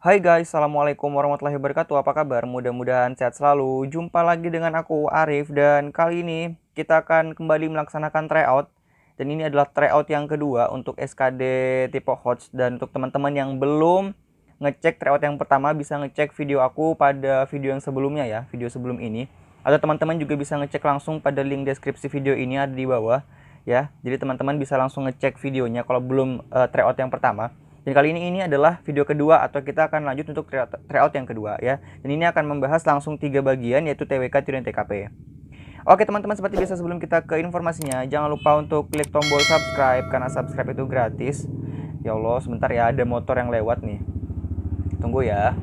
Hai guys, Assalamualaikum warahmatullahi wabarakatuh. Apa kabar? Mudah-mudahan sehat selalu. Jumpa lagi dengan aku, Arif. Dan kali ini kita akan kembali melaksanakan tryout. Dan ini adalah tryout yang kedua untuk SKD tipe HOTS. Dan untuk teman-teman yang belum ngecek tryout yang pertama, bisa ngecek video aku pada video yang sebelumnya ya. Video sebelum ini. Atau teman-teman juga bisa ngecek langsung pada link deskripsi video ini ada di bawah. Ya, jadi teman-teman bisa langsung ngecek videonya kalau belum tryout yang pertama. Dan kali ini adalah video kedua atau kita akan lanjut untuk tryout yang kedua ya. Dan ini akan membahas langsung 3 bagian yaitu TWK, TIO, dan TKP. Oke teman-teman, seperti biasa sebelum kita ke informasinya, jangan lupa untuk klik tombol subscribe karena subscribe itu gratis. Ya Allah, sebentar ya, ada motor yang lewat nih. Tunggu ya.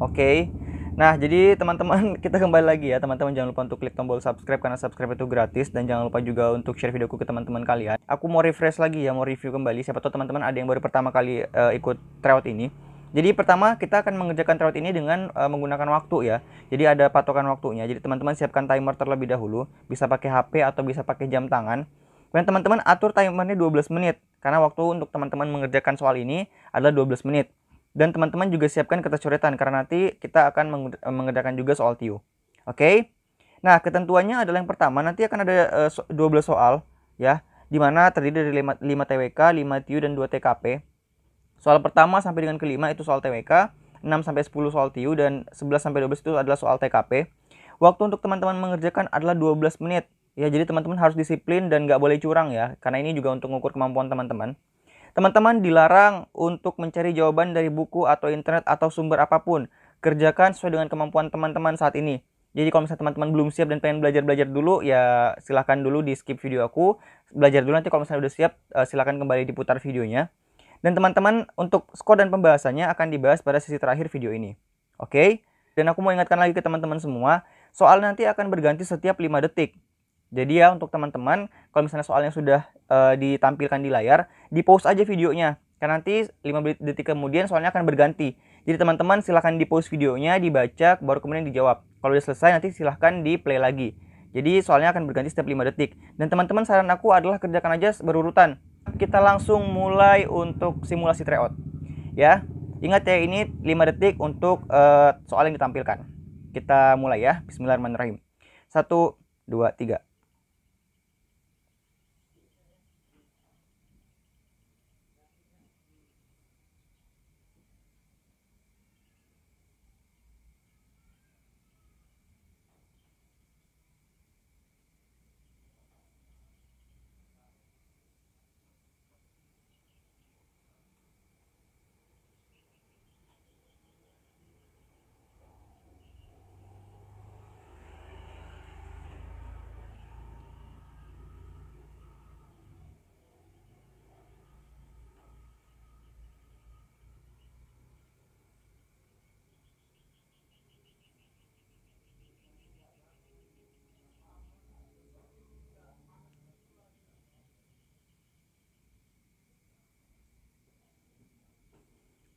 Oke. Nah, jadi teman-teman kita kembali lagi ya. Teman-teman jangan lupa untuk klik tombol subscribe karena subscribe itu gratis, dan jangan lupa juga untuk share videoku ke teman-teman kalian. Aku mau refresh lagi ya, mau review kembali. Siapa tahu teman-teman ada yang baru pertama kali ikut tryout ini. Jadi pertama kita akan mengerjakan tryout ini dengan menggunakan waktu ya. Jadi ada patokan waktunya. Jadi teman-teman siapkan timer terlebih dahulu. Bisa pakai HP atau bisa pakai jam tangan. Kemudian teman-teman atur timernya 12 menit. Karena waktu untuk teman-teman mengerjakan soal ini adalah 12 menit. Dan teman-teman juga siapkan kertas coretan karena nanti kita akan mengerjakan juga soal TIO. Oke. Nah, ketentuannya adalah yang pertama nanti akan ada 12 soal ya, dimana terdiri dari 5 TWK, 5 TIO, dan 2 TKP. Soal pertama sampai dengan kelima itu soal TWK, 6 sampai 10 soal TIO, dan 11 sampai 12 itu adalah soal TKP. Waktu untuk teman-teman mengerjakan adalah 12 menit. Ya, jadi teman-teman harus disiplin dan nggak boleh curang ya, karena ini juga untuk mengukur kemampuan teman-teman. Teman-teman dilarang untuk mencari jawaban dari buku atau internet atau sumber apapun. Kerjakan sesuai dengan kemampuan teman-teman saat ini. Jadi kalau misalnya teman-teman belum siap dan pengen belajar-belajar dulu, ya silahkan dulu di skip video aku. Belajar dulu, nanti kalau misalnya udah siap, silahkan kembali diputar videonya. Dan teman-teman untuk skor dan pembahasannya akan dibahas pada sesi terakhir video ini. Oke? Dan aku mau ingatkan lagi ke teman-teman semua, soal nanti akan berganti setiap 5 detik. Jadi ya untuk teman-teman, kalau misalnya soalnya sudah ditampilkan di layar, di pause aja videonya. Karena nanti 5 detik kemudian soalnya akan berganti. Jadi teman-teman silahkan di pause videonya, dibaca, baru kemudian dijawab. Kalau udah selesai nanti silahkan di play lagi. Jadi soalnya akan berganti setiap 5 detik. Dan teman-teman saran aku adalah kerjakan aja berurutan. Kita langsung mulai untuk simulasi tryout. Ya, ingat ya ini 5 detik untuk soal yang ditampilkan. Kita mulai ya, bismillahirrahmanirrahim. 1, 2, 3.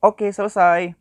Oke, selesai.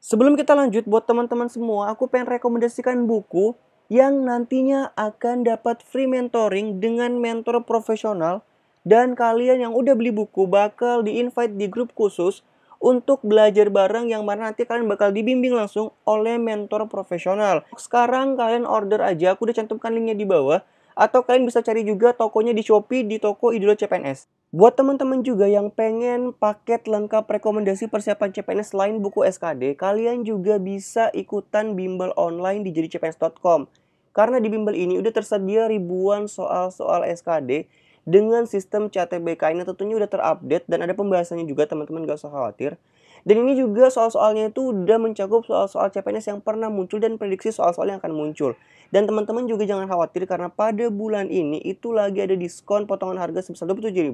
Sebelum kita lanjut, buat teman-teman semua, aku pengen rekomendasikan buku yang nantinya akan dapat free mentoring dengan mentor profesional. Dan kalian yang udah beli buku bakal di-invite di grup khusus untuk belajar bareng, yang mana nanti kalian bakal dibimbing langsung oleh mentor profesional. Sekarang kalian order aja, aku udah cantumkan linknya di bawah. Atau kalian bisa cari juga tokonya di Shopee, di toko Idola CPNS. Buat teman-teman juga yang pengen paket lengkap rekomendasi persiapan CPNS selain buku SKD, kalian juga bisa ikutan bimbel online di jadicpns.com. Karena di bimbel ini udah tersedia ribuan soal-soal SKD dengan sistem CATBK ini tentunya udah terupdate dan ada pembahasannya juga, teman-teman gak usah khawatir. Dan ini juga soal-soalnya itu udah mencakup soal-soal CPNS yang pernah muncul dan prediksi soal-soal yang akan muncul. Dan teman-teman juga jangan khawatir karena pada bulan ini itu lagi ada diskon potongan harga sebesar 27.000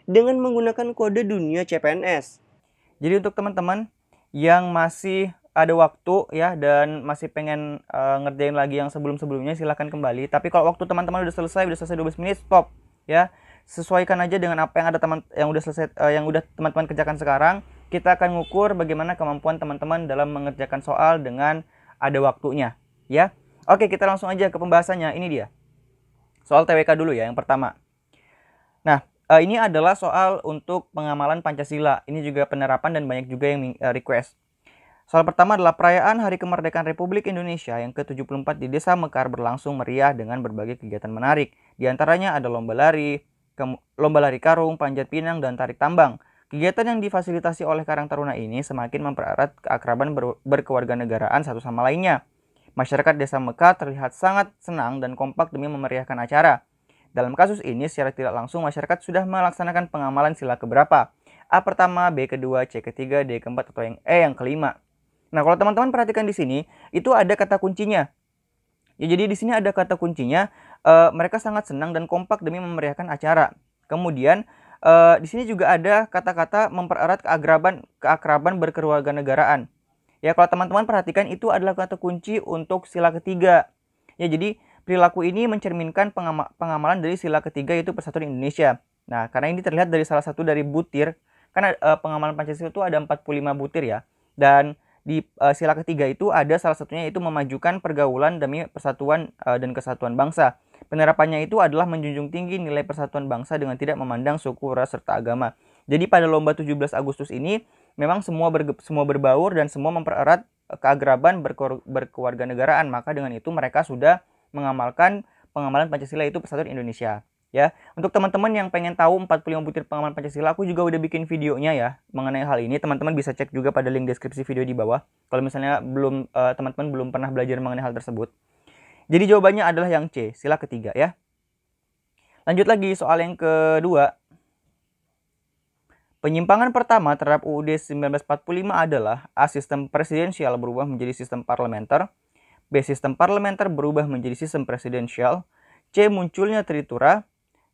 dengan menggunakan kode dunia CPNS. Jadi untuk teman-teman yang masih ada waktu ya dan masih pengen ngerjain lagi yang sebelum-sebelumnya, silahkan kembali. Tapi kalau waktu teman-teman udah selesai 12 menit, stop ya. Sesuaikan aja dengan apa yang ada yang udah selesai, yang udah teman-teman kerjakan sekarang. Kita akan ngukur bagaimana kemampuan teman-teman dalam mengerjakan soal dengan ada waktunya ya. Oke, kita langsung aja ke pembahasannya. Ini dia soal TWK dulu ya, yang pertama. Nah, Ini adalah soal untuk pengamalan Pancasila. Ini juga penerapan dan banyak juga yang request. Soal pertama adalah perayaan Hari Kemerdekaan Republik Indonesia yang ke-74 di Desa Mekar berlangsung meriah dengan berbagai kegiatan menarik. Di antaranya ada lomba lari karung, panjat pinang, dan tarik tambang. Kegiatan yang difasilitasi oleh Karang Taruna ini semakin mempererat keakraban berkewarganegaraan satu sama lainnya. Masyarakat Desa Mekar terlihat sangat senang dan kompak demi memeriahkan acara. Dalam kasus ini, secara tidak langsung masyarakat sudah melaksanakan pengamalan sila keberapa? A pertama, B kedua, C ketiga, D keempat, atau yang E yang kelima. Nah, kalau teman-teman perhatikan di sini, itu ada kata kuncinya. Ya, jadi di sini ada kata kuncinya, mereka sangat senang dan kompak demi memeriahkan acara. Kemudian, di sini juga ada kata-kata mempererat keakraban berkewarganegaraan. Ya, kalau teman-teman perhatikan, itu adalah kata kunci untuk sila ketiga. Ya, jadi perilaku ini mencerminkan pengamalan dari sila ketiga, yaitu Persatuan Indonesia. Nah, karena ini terlihat dari salah satu dari butir, karena pengamalan Pancasila itu ada 45 butir ya. Dan di sila ketiga itu ada salah satunya itu memajukan pergaulan demi persatuan dan kesatuan bangsa. Penerapannya itu adalah menjunjung tinggi nilai persatuan bangsa dengan tidak memandang suku, ras, serta agama. Jadi pada lomba 17 Agustus ini memang semua berbaur dan semua mempererat keagraban berkewarganegaraan. Maka dengan itu mereka sudah mengamalkan pengamalan Pancasila, itu Persatuan Indonesia. Ya, untuk teman-teman yang pengen tahu 45 butir pengamalan Pancasila, aku juga udah bikin videonya ya mengenai hal ini. Teman-teman bisa cek juga pada link deskripsi video di bawah. Kalau misalnya teman-teman belum pernah belajar mengenai hal tersebut. Jadi jawabannya adalah yang C, sila ketiga ya. Lanjut lagi soal yang kedua. Penyimpangan pertama terhadap UUD 1945 adalah A. Sistem presidensial berubah menjadi sistem parlementer. B. Sistem parlementer berubah menjadi sistem presidensial. C. Munculnya tritura.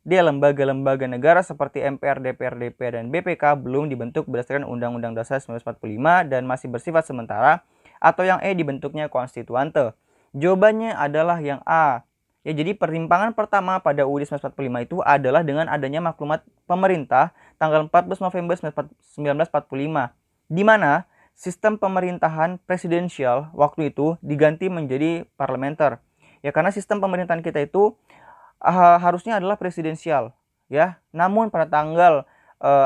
D. Lembaga-lembaga negara seperti MPR, DPR, DPR, dan BPK belum dibentuk berdasarkan Undang-Undang Dasar 1945 dan masih bersifat sementara. Atau yang E. Dibentuknya konstituante. Jawabannya adalah yang A. Ya, jadi perimpangan pertama pada UUD 1945 itu adalah dengan adanya maklumat pemerintah tanggal 14 November 1945, di mana sistem pemerintahan presidensial waktu itu diganti menjadi parlementer. Ya, karena sistem pemerintahan kita itu harusnya adalah presidensial ya. Namun pada tanggal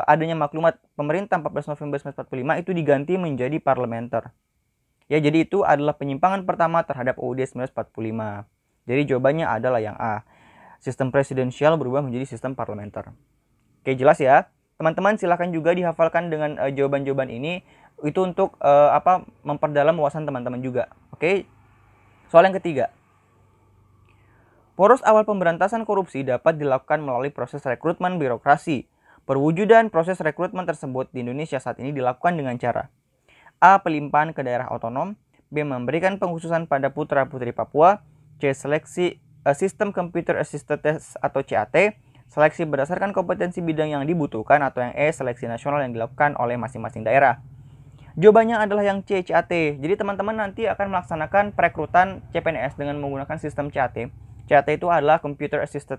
adanya maklumat pemerintah 14 November 1945 itu diganti menjadi parlementer. Ya, jadi itu adalah penyimpangan pertama terhadap UUD 1945. Jadi jawabannya adalah yang A. Sistem presidensial berubah menjadi sistem parlementer. Oke, jelas ya. Teman-teman silahkan juga dihafalkan dengan jawaban-jawaban ini. Itu untuk memperdalam wawasan teman-teman juga. Oke. Soal yang ketiga. Poros awal pemberantasan korupsi dapat dilakukan melalui proses rekrutmen birokrasi. Perwujudan proses rekrutmen tersebut di Indonesia saat ini dilakukan dengan cara A. Pelimpahan ke daerah otonom. B. Memberikan pengkhususan pada putra-putri Papua. C. Seleksi sistem Computer Assisted Test atau CAT. Seleksi berdasarkan kompetensi bidang yang dibutuhkan, atau yang E. Seleksi nasional yang dilakukan oleh masing-masing daerah. Jawabannya adalah yang C, CAT. Jadi teman-teman nanti akan melaksanakan perekrutan CPNS dengan menggunakan sistem CAT. CAT itu adalah Computer Assisted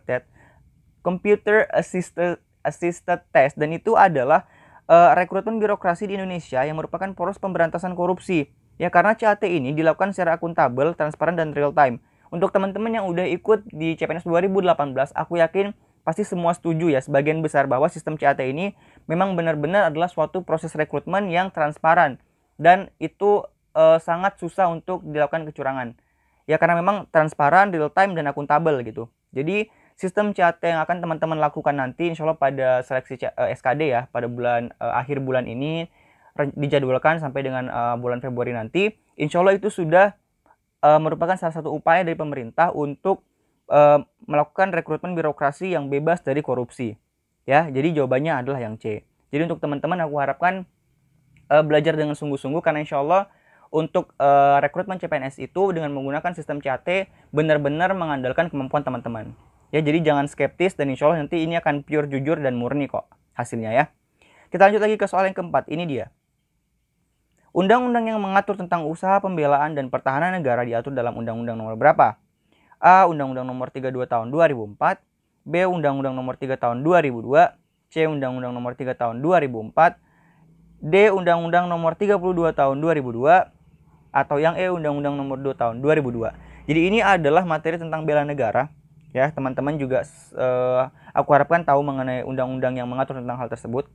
Test, dan itu adalah rekrutmen birokrasi di Indonesia yang merupakan poros pemberantasan korupsi. Ya, karena CAT ini dilakukan secara akuntabel, transparan, dan real time. Untuk teman-teman yang udah ikut di CPNS 2018, aku yakin pasti semua setuju ya, sebagian besar, bahwa sistem CAT ini memang benar-benar adalah suatu proses rekrutmen yang transparan. Dan itu sangat susah untuk dilakukan kecurangan. Ya, karena memang transparan, real time, dan akuntabel gitu. Jadi sistem CAT yang akan teman-teman lakukan nanti insya Allah pada seleksi SKD ya, pada akhir bulan ini dijadwalkan sampai dengan bulan Februari nanti. Insya Allah itu sudah merupakan salah satu upaya dari pemerintah untuk melakukan rekrutmen birokrasi yang bebas dari korupsi. Ya, jadi jawabannya adalah yang C. Jadi untuk teman-teman aku harapkan belajar dengan sungguh-sungguh, karena insya Allah untuk rekrutmen CPNS itu dengan menggunakan sistem CAT benar-benar mengandalkan kemampuan teman-teman. Ya, jadi jangan skeptis, dan insya Allah nanti ini akan pure, jujur, dan murni kok hasilnya ya. Kita lanjut lagi ke soal yang keempat. Ini dia. Undang-undang yang mengatur tentang usaha pembelaan dan pertahanan negara diatur dalam Undang-Undang nomor berapa? A. Undang-Undang nomor 32 tahun 2004. B. Undang-Undang nomor 3 tahun 2002. C. Undang-Undang nomor 3 tahun 2004. D. Undang-Undang nomor 32 tahun 2002. Atau yang E. Undang-Undang nomor 2 tahun 2002. Jadi ini adalah materi tentang bela negara. Ya, teman-teman juga aku harapkan tahu mengenai undang-undang yang mengatur tentang hal tersebut.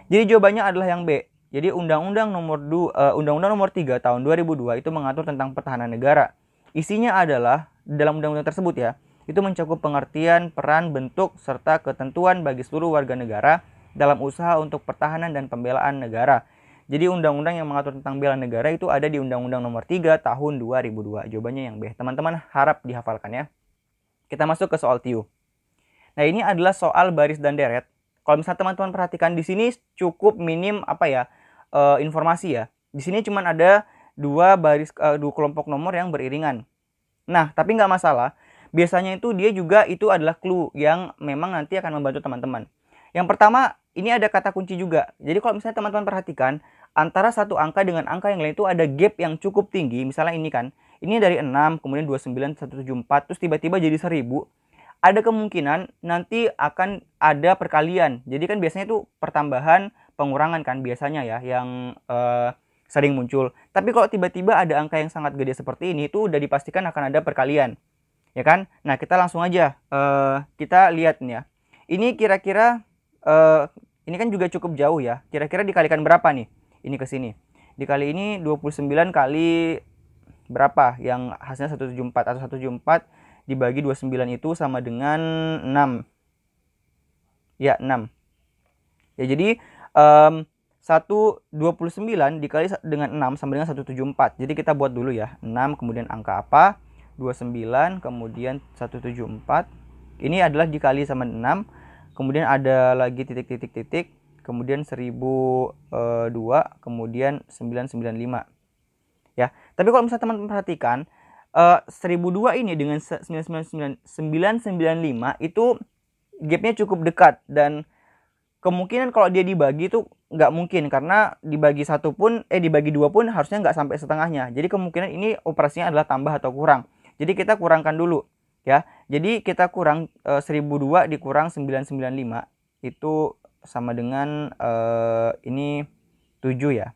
Jadi jawabannya adalah yang B. Jadi Undang-Undang nomor 3 tahun 2002 itu mengatur tentang pertahanan negara. Isinya adalah dalam undang-undang tersebut ya, itu mencakup pengertian, peran, bentuk, serta ketentuan bagi seluruh warga negara dalam usaha untuk pertahanan dan pembelaan negara. Jadi undang-undang yang mengatur tentang bela negara itu ada di Undang-Undang nomor 3 tahun 2002. Jawabannya yang B. Teman-teman harap dihafalkan ya. Kita masuk ke soal TIU. Nah, ini adalah soal baris dan deret. Kalau misalnya teman-teman perhatikan di sini cukup minim informasi ya. Di sini cuma ada dua kelompok nomor yang beriringan. Nah, tapi nggak masalah. Biasanya itu dia juga itu adalah clue yang memang nanti akan membantu teman-teman. Yang pertama, ini ada kata kunci juga. Jadi kalau misalnya teman-teman perhatikan, antara satu angka dengan angka yang lain itu ada gap yang cukup tinggi. Misalnya ini kan, ini dari 6, kemudian 29, 174, terus tiba-tiba jadi 1000. Ada kemungkinan nanti akan ada perkalian. Jadi kan biasanya itu pertambahan, pengurangan kan biasanya ya yang sering muncul. Tapi kalau tiba-tiba ada angka yang sangat gede seperti ini, itu udah dipastikan akan ada perkalian. Ya kan? Nah, kita langsung aja kita lihat nih ya. Ini kira-kira ini kan juga cukup jauh ya. Kira-kira dikalikan berapa nih? Ini ke sini. Dikali ini 29 kali berapa? Yang hasilnya 174 atau 174 dibagi 29 itu sama dengan 6. Ya, 6. Ya, jadi 129 dikali dengan 6 sama dengan 174. Jadi kita buat dulu ya. 6 kemudian angka apa? 29 kemudian 174. Ini adalah dikali sama 6. Kemudian ada lagi titik-titik-titik. Kemudian 1002 kemudian 995. Ya. Tapi kalau misalnya teman-teman perhatikan 1002 ini dengan 995 itu gapnya cukup dekat, dan kemungkinan kalau dia dibagi itu nggak mungkin, karena dibagi dibagi 2 pun harusnya nggak sampai setengahnya. Jadi kemungkinan ini operasinya adalah tambah atau kurang. Jadi kita kurangkan dulu ya. Jadi kita kurang 1002 dikurang 995 itu sama dengan ini 7 ya.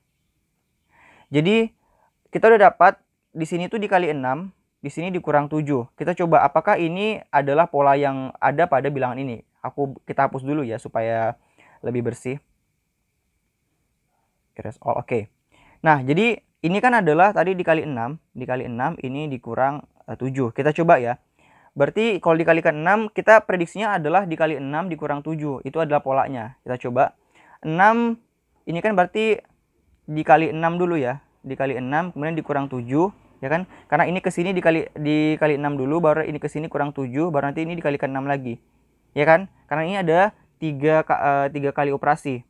Jadi kita udah dapat di sini tuh dikali 6, di sini dikurang 7. Kita coba apakah ini adalah pola yang ada pada bilangan ini. Kita hapus dulu ya supaya lebih bersih. Erase all. Oke. Nah, jadi ini kan adalah tadi dikali 6, ini dikurang 7. Kita coba ya. Berarti kalau dikalikan 6, kita prediksinya adalah dikali 6 dikurang 7. Itu adalah polanya. Kita coba. 6 ini kan berarti dikali 6 dulu ya. Dikali 6 kemudian dikurang 7, ya kan? Karena ini ke sini dikali 6 dulu, baru ini ke sini kurang 7, baru nanti ini dikalikan 6 lagi. Ya kan? Karena ini ada 3 kali operasi.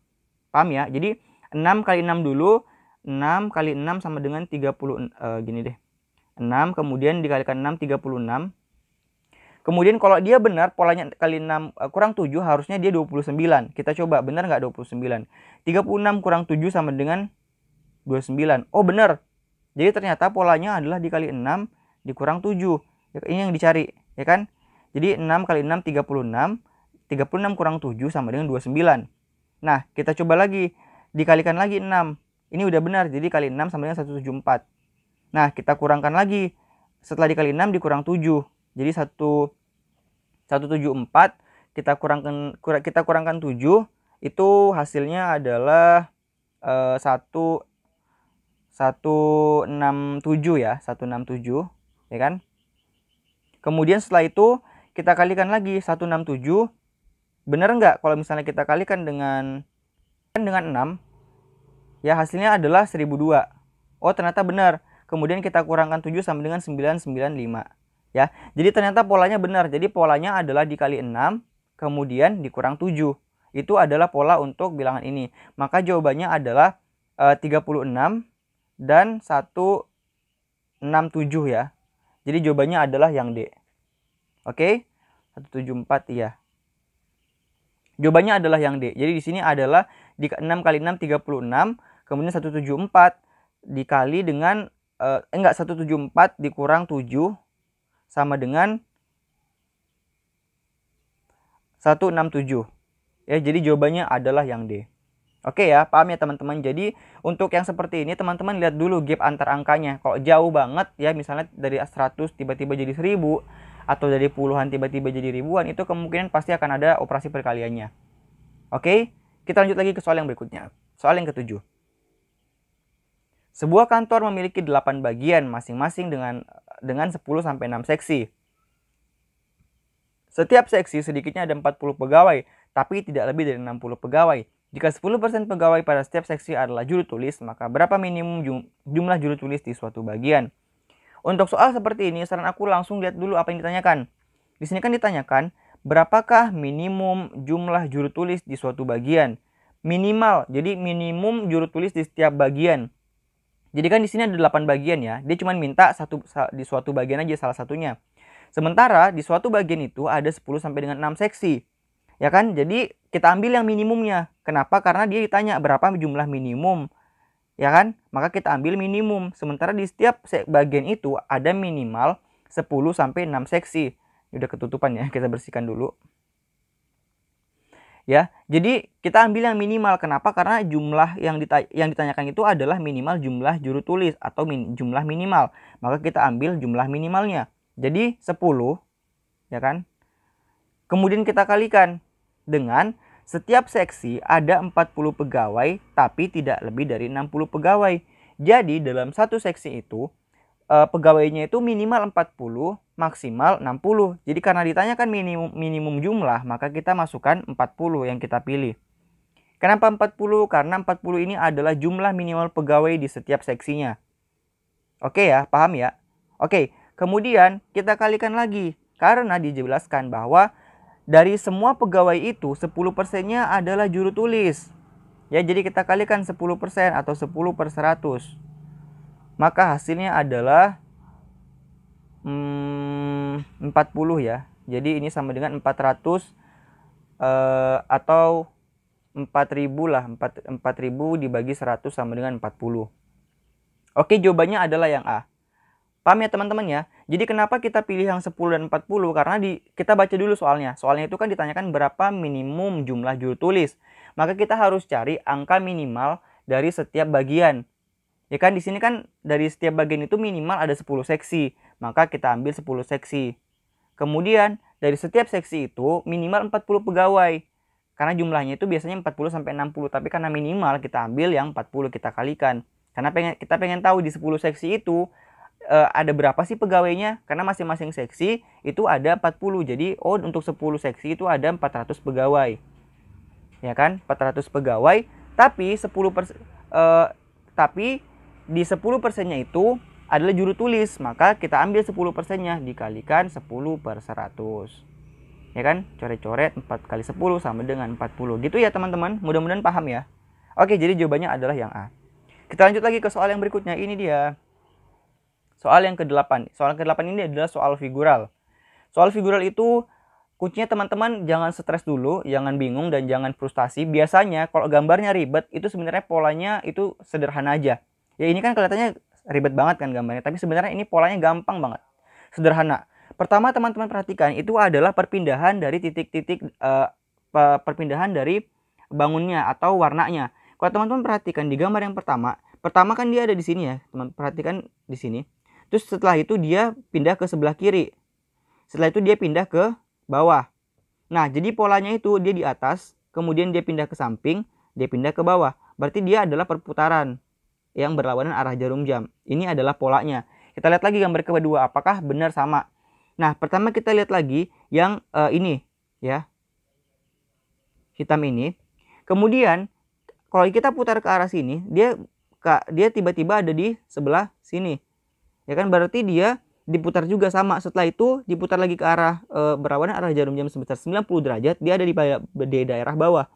Paham ya? Jadi 6 kali 6 dulu. 6 kali 6 sama dengan 30 gini deh. 6 kemudian dikalikan 6 36. Kemudian kalau dia benar polanya kali 6 kurang 7 harusnya dia 29. Kita coba benar nggak 29? 36 kurang 7 sama dengan 29. Oh benar. Jadi ternyata polanya adalah dikali 6 dikurang 7. Ini yang dicari, ya kan? Jadi 6 kali 6 36. 36 kurang 7 sama dengan 29. Nah, kita coba lagi. Dikalikan lagi 6. Ini udah benar. Jadi kali 6 sama dengan 174. Nah, kita kurangkan lagi. Setelah dikali 6 dikurang 7. Jadi 174 kita kurangkan 7, itu hasilnya adalah 167 ya, 167 ya kan. Kemudian setelah itu kita kalikan lagi 167. Benar nggak kalau misalnya kita kalikan dengan 6 ya, hasilnya adalah 1002. Oh ternyata benar. Kemudian kita kurangkan 7 sama dengan 995 ya. Jadi ternyata polanya benar. Jadi polanya adalah dikali 6 kemudian dikurang 7. Itu adalah pola untuk bilangan ini. Maka jawabannya adalah 36 dan 167 ya. Jadi jawabannya adalah yang D. Oke? 174 ya. Jawabannya adalah yang D. Jadi di sini adalah 6 kali 6 36, kemudian 174 dikali dengan 174 dikurang 7 sama dengan 167. Ya, jadi jawabannya adalah yang D. Oke ya, paham ya teman-teman. Jadi untuk yang seperti ini teman-teman lihat dulu gap antar angkanya. Kalau jauh banget ya, misalnya dari 100 tiba-tiba jadi 1000, atau dari puluhan tiba-tiba jadi ribuan, itu kemungkinan pasti akan ada operasi perkaliannya. Oke, kita lanjut lagi ke soal yang berikutnya. Soal yang ketujuh. Sebuah kantor memiliki 8 bagian masing-masing dengan 10 sampai 6 seksi. Setiap seksi sedikitnya ada 40 pegawai, tapi tidak lebih dari 60 pegawai. Jika 10% pegawai pada setiap seksi adalah juru tulis, maka berapa minimum jumlah juru tulis di suatu bagian? Untuk soal seperti ini, saran aku langsung lihat dulu apa yang ditanyakan. Di sini kan ditanyakan, berapakah minimum jumlah juru tulis di suatu bagian? Minimal, jadi minimum juru tulis di setiap bagian. Jadi kan di sini ada 8 bagian ya. Dia cuma minta di suatu bagian aja salah satunya. Sementara di suatu bagian itu ada 10 sampai dengan 6 seksi. Ya kan? Jadi kita ambil yang minimumnya. Kenapa? Karena dia ditanya berapa jumlah minimum. Ya kan? Maka kita ambil minimum. Sementara di setiap bagian itu ada minimal 10 sampai 6 seksi. Ini udah ketutupan ya, kita bersihkan dulu. Ya, jadi kita ambil yang minimal. Kenapa? Karena jumlah yang ditanyakan itu adalah minimal jumlah juru tulis atau jumlah minimal. Maka kita ambil jumlah minimalnya. Jadi 10, ya kan? Kemudian kita kalikan dengan setiap seksi ada 40 pegawai tapi tidak lebih dari 60 pegawai. Jadi dalam satu seksi itu pegawainya itu minimal 40, maksimal 60. Jadi karena ditanyakan minimum jumlah, maka kita masukkan 40 yang kita pilih. Kenapa 40? Karena 40 ini adalah jumlah minimal pegawai di setiap seksinya. Oke ya, paham ya? Oke, kemudian kita kalikan lagi. Karena dijelaskan bahwa dari semua pegawai itu 10%-nya adalah juru tulis. Ya, jadi kita kalikan 10% atau 10 per 100. Maka hasilnya adalah 40 ya. Jadi ini sama dengan 400 atau 4000 lah. 4000 dibagi 100 sama dengan 40. Oke, jawabannya adalah yang A. Paham ya teman-teman ya? Jadi kenapa kita pilih yang 10 dan 40? Karena kita baca dulu soalnya. Soalnya itu kan ditanyakan berapa minimum jumlah juru tulis. Maka kita harus cari angka minimal dari setiap bagian. Ya kan di sini kan dari setiap bagian itu minimal ada 10 seksi. Maka kita ambil 10 seksi. Kemudian dari setiap seksi itu minimal 40 pegawai. Karena jumlahnya itu biasanya 40 sampai 60, tapi karena minimal kita ambil yang 40, kita kalikan. Karena kita pengen tahu di 10 seksi itu ada berapa sih pegawainya? Karena masing-masing seksi itu ada 40. Jadi untuk 10 seksi itu ada 400 pegawai. Ya kan? 400 pegawai, tapi tapi di 10%-nya itu adalah juru tulis, maka kita ambil 10%-nya dikalikan 10 per 100. Ya kan? Coret-coret 4 kali 10 sama dengan 40. Gitu ya teman-teman, mudah-mudahan paham ya. Oke, jadi jawabannya adalah yang A. Kita lanjut lagi ke soal yang berikutnya. Ini dia soal yang ke-8. Soal yang ke-8 ini adalah soal figural. Soal figural itu kuncinya teman-teman jangan stres dulu, jangan bingung dan jangan frustasi. Biasanya kalau gambarnya ribet itu sebenarnya polanya itu sederhana aja. Ya ini kan kelihatannya ribet banget kan gambarnya, tapi sebenarnya ini polanya gampang banget. Sederhana. Pertama teman-teman perhatikan itu adalah perpindahan dari titik-titik perpindahan dari bangunnya atau warnanya. Kalau teman-teman perhatikan di gambar yang pertama kan dia ada di sini ya, teman perhatikan di sini. Terus setelah itu dia pindah ke sebelah kiri. Setelah itu dia pindah ke bawah. Nah, jadi polanya itu dia di atas, kemudian dia pindah ke samping, dia pindah ke bawah. Berarti dia adalah perputaran yang berlawanan arah jarum jam. Ini adalah polanya. Kita lihat lagi gambar kedua, apakah benar sama. Nah, pertama kita lihat lagi yang ini ya. Hitam ini. Kemudian kalau kita putar ke arah sini, dia tiba-tiba ada di sebelah sini. Ya kan, berarti dia diputar juga sama. Setelah itu diputar lagi ke arah berlawanan arah jarum jam sebesar 90 derajat, dia ada di daerah bawah.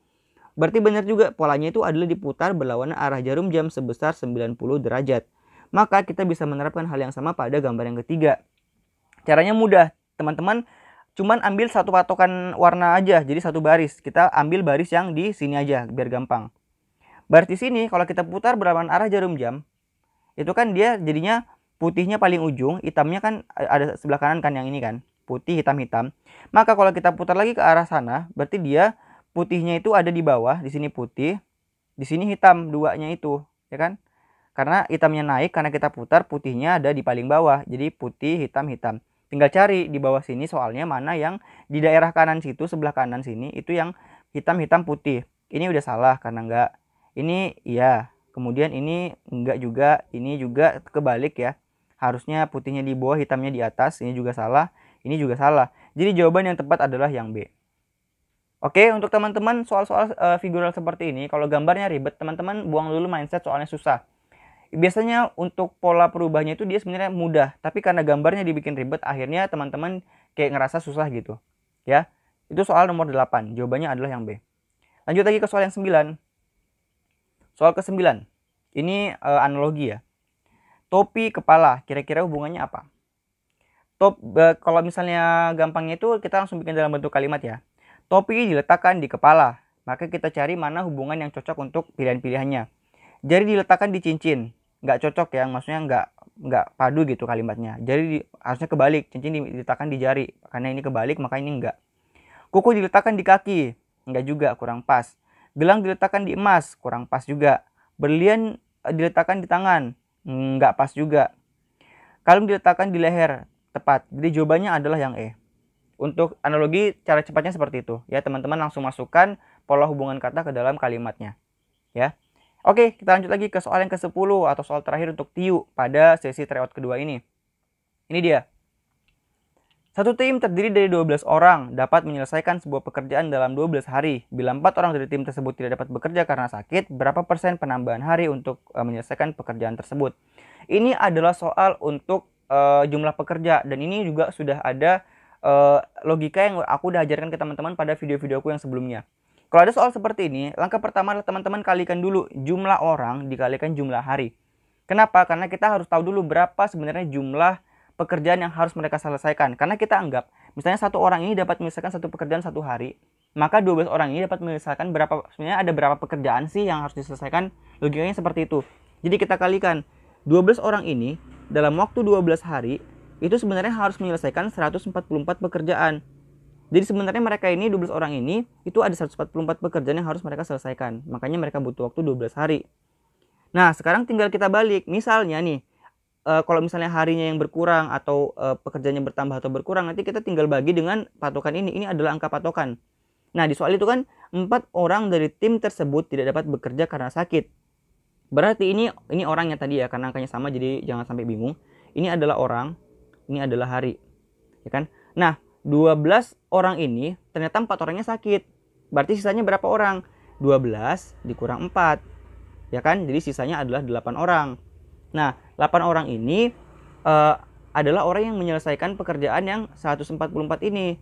Berarti benar juga polanya itu adalah diputar berlawanan arah jarum jam sebesar 90 derajat. Maka kita bisa menerapkan hal yang sama pada gambar yang ketiga. Caranya mudah, teman-teman. Cuman ambil satu patokan warna aja, jadi satu baris. Kita ambil baris yang di sini aja biar gampang. Baris di sini kalau kita putar berlawanan arah jarum jam, itu kan dia jadinya putihnya paling ujung, hitamnya kan ada sebelah kanan kan yang ini kan, putih hitam-hitam. Maka kalau kita putar lagi ke arah sana, berarti dia putihnya itu ada di bawah, di sini putih, di sini hitam duanya itu, ya kan? Karena hitamnya naik karena kita putar, putihnya ada di paling bawah. Jadi putih, hitam, hitam. Tinggal cari di bawah sini soalnya mana yang di daerah kanan situ, sebelah kanan sini itu yang hitam-hitam putih. Ini udah salah karena enggak. Ini iya. Kemudian ini enggak juga, ini juga kebalik ya. Harusnya putihnya di bawah, hitamnya di atas. Ini juga salah, ini juga salah. Jadi jawaban yang tepat adalah yang B. Oke, untuk teman-teman soal-soal figural seperti ini, kalau gambarnya ribet, teman-teman buang dulu mindset soalnya susah. Biasanya untuk pola perubahannya itu dia sebenarnya mudah, tapi karena gambarnya dibikin ribet, akhirnya teman-teman kayak ngerasa susah gitu. Ya, itu soal nomor 8, jawabannya adalah yang B. Lanjut lagi ke soal yang 9. Soal ke-9, ini analogi ya. Topi, kepala, kira-kira hubungannya apa? Kalau misalnya gampangnya itu kita langsung bikin dalam bentuk kalimat ya. Topi diletakkan di kepala, maka kita cari mana hubungan yang cocok untuk pilihan-pilihannya. Jari diletakkan di cincin, nggak cocok ya, maksudnya nggak padu gitu kalimatnya. Jadi harusnya kebalik, cincin diletakkan di jari, karena ini kebalik maka ini enggak. Kuku diletakkan di kaki, nggak juga, kurang pas. Gelang diletakkan di emas, kurang pas juga. Berlian diletakkan di tangan, nggak pas juga. Kalung diletakkan di leher, tepat. Jadi jawabannya adalah yang E. Untuk analogi cara cepatnya seperti itu ya, teman-teman langsung masukkan pola hubungan kata ke dalam kalimatnya ya. Oke, kita lanjut lagi ke soal yang ke-10 atau soal terakhir untuk TIU pada sesi tryout kedua ini. Ini dia. Satu tim terdiri dari 12 orang dapat menyelesaikan sebuah pekerjaan dalam 12 hari. Bila 4 orang dari tim tersebut tidak dapat bekerja karena sakit, berapa persen penambahan hari untuk menyelesaikan pekerjaan tersebut? Ini adalah soal untuk jumlah pekerja, dan ini juga sudah ada logika yang aku udah ajarkan ke teman-teman pada video-videoku yang sebelumnya. Kalau ada soal seperti ini, langkah pertama adalah teman-teman kalikan dulu jumlah orang dikalikan jumlah hari. Kenapa? Karena kita harus tahu dulu berapa sebenarnya jumlah pekerjaan yang harus mereka selesaikan. Karena kita anggap, misalnya satu orang ini dapat menyelesaikan satu pekerjaan satu hari, maka 12 orang ini dapat menyelesaikan sebenarnya ada berapa pekerjaan sih yang harus diselesaikan. Logikanya seperti itu. Jadi kita kalikan 12 orang ini dalam waktu 12 hari, itu sebenarnya harus menyelesaikan 144 pekerjaan. Jadi sebenarnya mereka ini, 12 orang ini, itu ada 144 pekerjaan yang harus mereka selesaikan. Makanya mereka butuh waktu 12 hari. Nah, sekarang tinggal kita balik. Misalnya nih, kalau misalnya harinya yang berkurang atau pekerjaannya bertambah atau berkurang, nanti kita tinggal bagi dengan patokan ini. Ini adalah angka patokan. Nah, di soal itu kan 4 orang dari tim tersebut tidak dapat bekerja karena sakit. Berarti ini orangnya tadi ya, karena angkanya sama, jadi jangan sampai bingung. Ini adalah orang, ini adalah hari. Ya kan? Nah, 12 orang ini ternyata 4 orangnya sakit. Berarti sisanya berapa orang? 12 dikurang 4. Ya kan? Jadi sisanya adalah 8 orang. Nah, 8 orang ini adalah orang yang menyelesaikan pekerjaan yang 144 ini.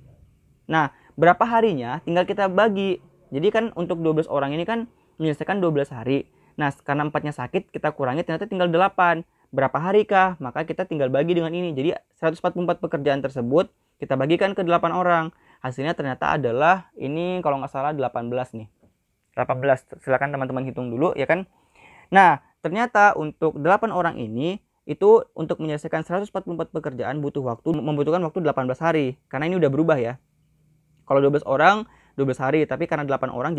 Nah, berapa harinya tinggal kita bagi. Jadi kan untuk 12 orang ini kan menyelesaikan 12 hari. Nah, karena 4-nya sakit, kita kurangi ternyata tinggal 8. Berapa hari kah? Maka kita tinggal bagi dengan ini. Jadi 144 pekerjaan tersebut kita bagikan ke 8 orang. Hasilnya ternyata adalah ini kalau nggak salah 18 nih. 18. Silakan teman-teman hitung dulu ya kan. Nah, ternyata untuk 8 orang ini itu untuk menyelesaikan 144 pekerjaan membutuhkan waktu 18 hari. Karena ini udah berubah ya. Kalau 12 orang 12 hari, tapi karena 8 orang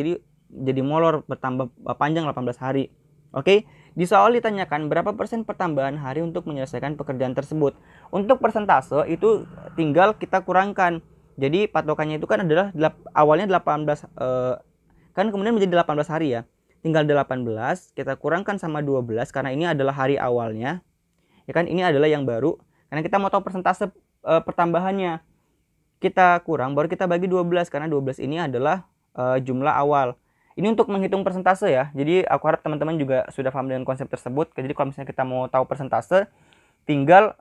jadi molor, bertambah panjang 18 hari. Oke, di soal ditanyakan berapa persen pertambahan hari untuk menyelesaikan pekerjaan tersebut. Untuk persentase itu tinggal kita kurangkan. Jadi patokannya itu kan adalah awalnya 18 kan kemudian menjadi 18 hari ya. Tinggal 18 kita kurangkan sama 12 karena ini adalah hari awalnya. Ya kan, ini adalah yang baru. Karena kita mau tahu persentase pertambahannya. Kita kurang baru kita bagi 12 karena 12 ini adalah jumlah awal. Ini untuk menghitung persentase ya. Jadi aku harap teman-teman juga sudah paham dengan konsep tersebut. Jadi kalau misalnya kita mau tahu persentase, tinggal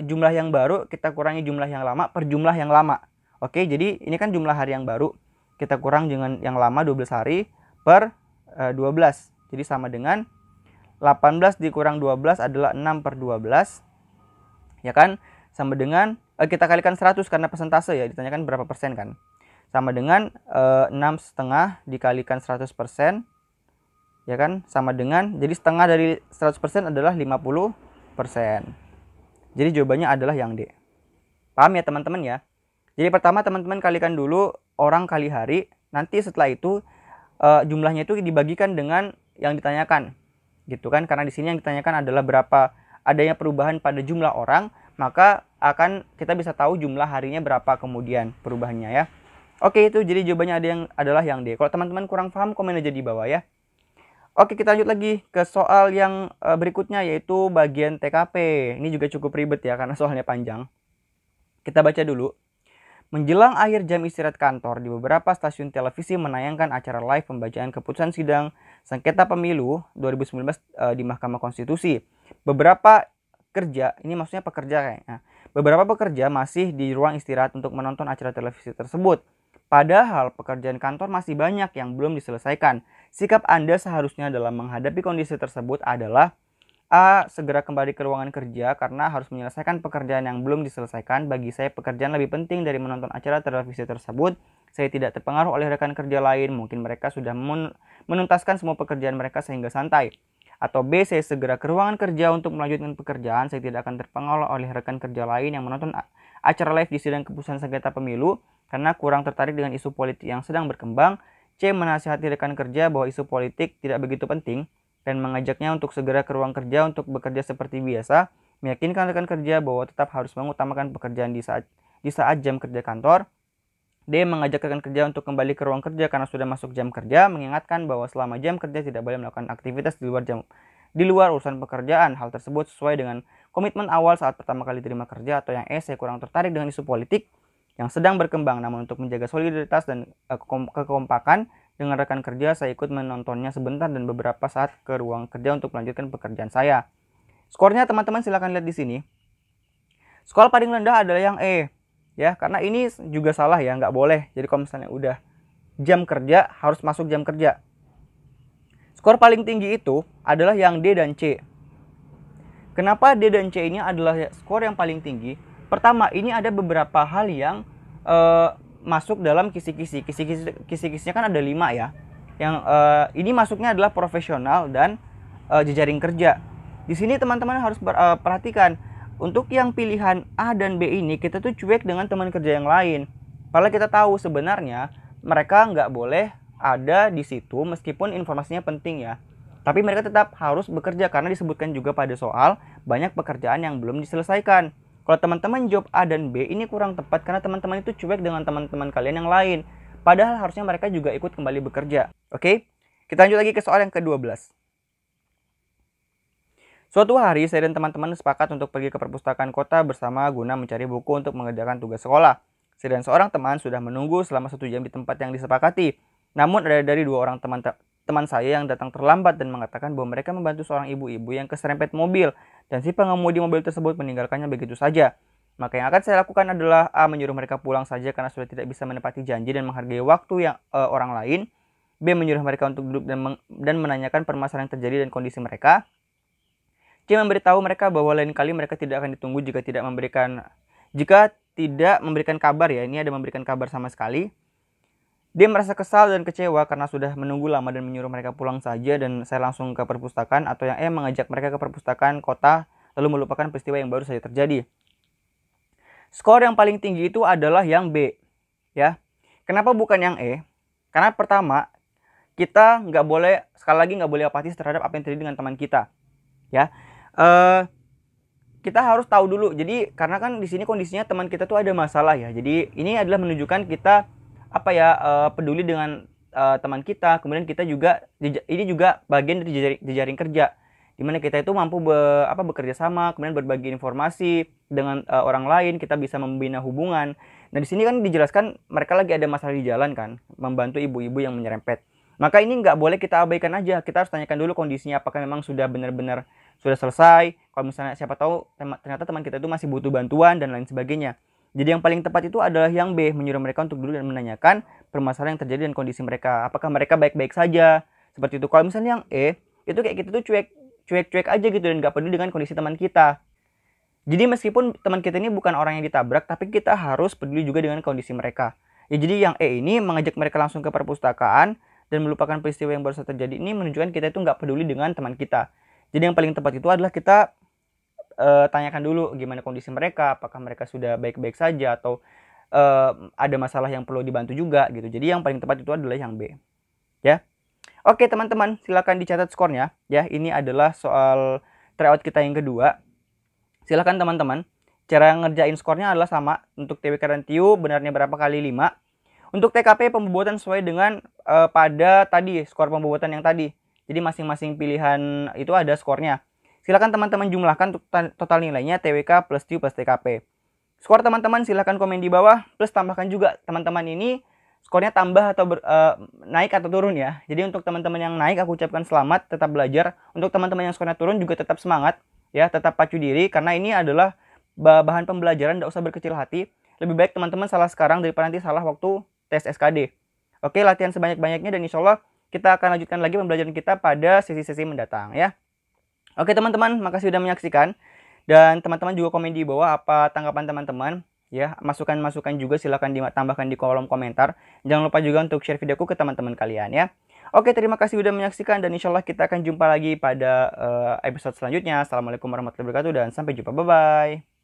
jumlah yang baru kita kurangi jumlah yang lama per jumlah yang lama. Oke, jadi ini kan jumlah hari yang baru. Kita kurang dengan yang lama 12 hari per 12. Jadi sama dengan 18 dikurang 12 adalah 6 per 12. Ya kan? Sama dengan kita kalikan 100 karena persentase ya. Ditanyakan berapa persen kan? Sama dengan 6,5 dikalikan 100%, ya kan, sama dengan, jadi setengah dari 100% adalah 50%. Jadi jawabannya adalah yang D. Paham ya teman-teman ya? Jadi pertama teman-teman kalikan dulu orang kali hari, nanti setelah itu jumlahnya itu dibagikan dengan yang ditanyakan, gitu kan? Karena di sini yang ditanyakan adalah berapa adanya perubahan pada jumlah orang, maka kita bisa tahu jumlah harinya berapa kemudian perubahannya ya. Oke, itu jadi jawabannya adalah yang D. Kalau teman-teman kurang paham, komen aja di bawah ya. Oke, kita lanjut lagi ke soal yang berikutnya, yaitu bagian TKP. Ini juga cukup ribet ya, karena soalnya panjang. Kita baca dulu. Menjelang akhir jam istirahat kantor, di beberapa stasiun televisi menayangkan acara live pembacaan keputusan sidang sengketa pemilu 2019 di Mahkamah Konstitusi. Beberapa kerja, ini maksudnya pekerja kayaknya. Beberapa pekerja masih di ruang istirahat untuk menonton acara televisi tersebut. Padahal pekerjaan kantor masih banyak yang belum diselesaikan. Sikap Anda seharusnya dalam menghadapi kondisi tersebut adalah A. Segera kembali ke ruangan kerja karena harus menyelesaikan pekerjaan yang belum diselesaikan. Bagi saya pekerjaan lebih penting dari menonton acara televisi tersebut. Saya tidak terpengaruh oleh rekan kerja lain. Mungkin mereka sudah menuntaskan semua pekerjaan mereka sehingga santai. Atau B. Saya segera ke ruangan kerja untuk melanjutkan pekerjaan. Saya tidak akan terpengaruh oleh rekan kerja lain yang menonton acara live di sidang keputusan sengketa pemilu karena kurang tertarik dengan isu politik yang sedang berkembang. C. Menasihati rekan kerja bahwa isu politik tidak begitu penting dan mengajaknya untuk segera ke ruang kerja untuk bekerja seperti biasa. Meyakinkan rekan kerja bahwa tetap harus mengutamakan pekerjaan di saat jam kerja kantor. D. Mengajak rekan kerja untuk kembali ke ruang kerja karena sudah masuk jam kerja. Mengingatkan bahwa selama jam kerja tidak boleh melakukan aktivitas di luar urusan pekerjaan. Hal tersebut sesuai dengan komitmen awal saat pertama kali terima kerja. Atau yang E. Saya kurang tertarik dengan isu politik yang sedang berkembang, namun untuk menjaga solidaritas dan kekompakan dengan rekan kerja, saya ikut menontonnya sebentar dan beberapa saat ke ruang kerja untuk melanjutkan pekerjaan saya. Skornya teman-teman silahkan lihat di sini. Skor paling rendah adalah yang E, ya, karena ini juga salah ya, nggak boleh. Jadi kalau misalnya udah jam kerja, harus masuk jam kerja. Skor paling tinggi itu adalah yang D dan C. Kenapa D dan C ini adalah skor yang paling tinggi? Pertama, ini ada beberapa hal yang masuk dalam kisi-kisi. Kisi-kisinya kan ada 5 ya. Yang ini masuknya adalah profesional dan jejaring kerja. Di sini teman-teman harus perhatikan. Untuk yang pilihan A dan B ini kita tuh cuek dengan teman kerja yang lain. Padahal kita tahu sebenarnya mereka nggak boleh ada di situ meskipun informasinya penting ya. Tapi mereka tetap harus bekerja karena disebutkan juga pada soal banyak pekerjaan yang belum diselesaikan. Kalau teman-teman jawab A dan B ini kurang tepat karena teman-teman itu cuek dengan teman-teman kalian yang lain. Padahal harusnya mereka juga ikut kembali bekerja. Oke? Kita lanjut lagi ke soal yang ke-12. Suatu hari saya dan teman-teman sepakat untuk pergi ke perpustakaan kota bersama guna mencari buku untuk mengerjakan tugas sekolah. Saya dan seorang teman sudah menunggu selama 1 jam di tempat yang disepakati. Namun ada dari 2 orang teman saya yang datang terlambat dan mengatakan bahwa mereka membantu seorang ibu-ibu yang keserempet mobil dan si pengemudi mobil tersebut meninggalkannya begitu saja. Maka yang akan saya lakukan adalah A. Menyuruh mereka pulang saja karena sudah tidak bisa menepati janji dan menghargai waktu yang orang lain. B. Menyuruh mereka untuk duduk dan menanyakan permasalahan yang terjadi dan kondisi mereka. C. Memberitahu mereka bahwa lain kali mereka tidak akan ditunggu jika tidak memberikan kabar ya. Ini ada memberikan kabar sama sekali. Dia merasa kesal dan kecewa karena sudah menunggu lama dan menyuruh mereka pulang saja dan saya langsung ke perpustakaan. Atau yang E. Mengajak mereka ke perpustakaan kota lalu melupakan peristiwa yang baru saja terjadi. Skor yang paling tinggi itu adalah yang B, ya. Kenapa bukan yang E? Karena pertama, kita sekali lagi nggak boleh apatis terhadap apa yang terjadi dengan teman kita, ya. Kita harus tahu dulu. Jadi karena kan di sini kondisinya teman kita tuh ada masalah ya. Jadi ini adalah menunjukkan kita peduli dengan teman kita. Kemudian kita juga ini juga bagian dari jejaring kerja, dimana kita itu mampu bekerja sama, kemudian berbagi informasi dengan orang lain, kita bisa membina hubungan. Nah di sini kan dijelaskan mereka lagi ada masalah di jalan kan, membantu ibu-ibu yang menyerempet. Maka ini nggak boleh kita abaikan aja, kita harus tanyakan dulu kondisinya apakah memang sudah benar-benar sudah selesai. Kalau misalnya siapa tahu ternyata teman kita itu masih butuh bantuan dan lain sebagainya. Jadi yang paling tepat itu adalah yang B, menyuruh mereka untuk duduk dan menanyakan permasalahan yang terjadi dan kondisi mereka. Apakah mereka baik-baik saja? Seperti itu. Kalau misalnya yang E, itu kayak kita tuh cuek aja gitu dan nggak peduli dengan kondisi teman kita. Jadi meskipun teman kita ini bukan orang yang ditabrak, tapi kita harus peduli juga dengan kondisi mereka. Ya jadi yang E ini mengajak mereka langsung ke perpustakaan dan melupakan peristiwa yang baru saja terjadi ini menunjukkan kita itu nggak peduli dengan teman kita. Jadi yang paling tepat itu adalah kita tanyakan dulu gimana kondisi mereka, apakah mereka sudah baik-baik saja atau ada masalah yang perlu dibantu juga gitu. Jadi yang paling tepat itu adalah yang B. Ya. Oke, teman-teman, silakan dicatat skornya ya. Ini adalah soal tryout kita yang kedua. Silakan teman-teman. Cara ngerjain skornya adalah sama. Untuk TWK dan TIU benarnya berapa kali 5. Untuk TKP pembobotan sesuai dengan pada tadi skor pembobotan yang tadi. Jadi masing-masing pilihan itu ada skornya. Silakan teman-teman jumlahkan total nilainya TWK plus TIU plus TKP. Skor teman-teman silahkan komen di bawah, plus tambahkan juga teman-teman ini skornya tambah atau naik atau turun ya. Jadi untuk teman-teman yang naik aku ucapkan selamat, tetap belajar. Untuk teman-teman yang skornya turun juga tetap semangat ya, tetap pacu diri karena ini adalah bahan pembelajaran, tidak usah berkecil hati. Lebih baik teman-teman salah sekarang daripada nanti salah waktu tes SKD. Oke, latihan sebanyak-banyaknya dan insya Allah kita akan lanjutkan lagi pembelajaran kita pada sesi-sesi mendatang ya. Oke teman-teman, makasih sudah menyaksikan. Dan teman-teman juga komen di bawah apa tanggapan teman-teman ya. Masukan-masukan juga silahkan ditambahkan di kolom komentar. Jangan lupa juga untuk share videoku ke teman-teman kalian ya. Oke, terima kasih sudah menyaksikan dan insya Allah kita akan jumpa lagi pada episode selanjutnya. Assalamualaikum warahmatullahi wabarakatuh dan sampai jumpa. Bye-bye.